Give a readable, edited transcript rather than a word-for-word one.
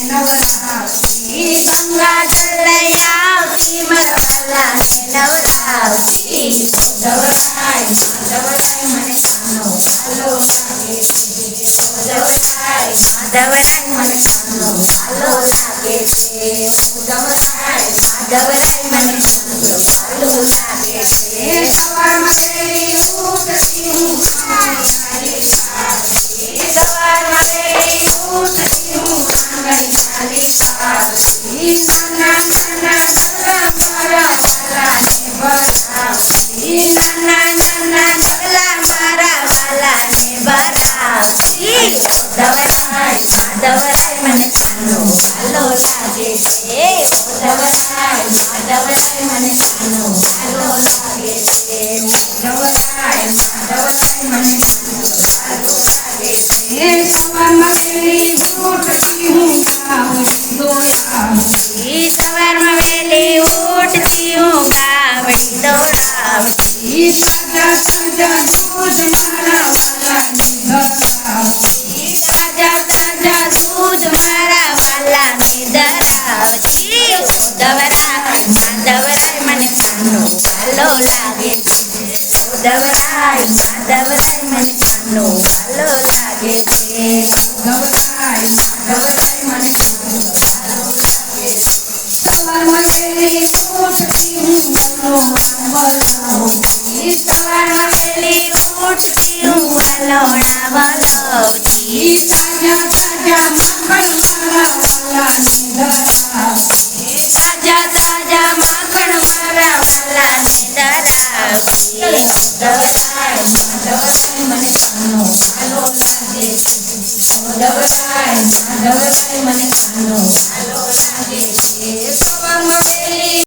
નવરાવતી ગંગા જલ લઈ આવતી મારા વાલાને નવરાવતી ધવરાય મને કાનો વાલો લાગે છે ધવરાય મને કાનો વાલો લાગે છે ધવરાય મને કાનો વાલો લાગે છે સવારમાં વહેલી ઉઠતી હું સવારમાં વહેલી ઉઠતી હું આંગળી ચાલી પાડતી નાના નાના સલા મારા વાલાને ભરાવતી નાના નાના સલા મારા વાલાને ભરાવતી ધવરાય મને કાનો વાલો લાગે છે ધવરાય મને કાનો વાલો લાગે છે ધવરાય મને કાનો વાલો લાગે છે સવારમાં વહેલી ઉઠતી હું ગાવડી દોડાવતી સવારમાં વહેલી ઉઠતી હું ગાવડી દોડાવતી તાજા તાજા દૂધ મારા વાલાને ધરાવતી તાજા તાજા દૂધ મારા વાલાને ધરાવતી ધવરાય મને કાનો વાલો લાગે છે ધવરાય મને કાનો વાલો લાગે છે ધવરાય મને કાનો વાલો લાગે છે સવારમાં વહેલી ઉઠતી હું વલોણા વલાવતી સવારમાં વહેલી ઉઠતી હું વલોણા વલાવતી તાજા તાજા માખણ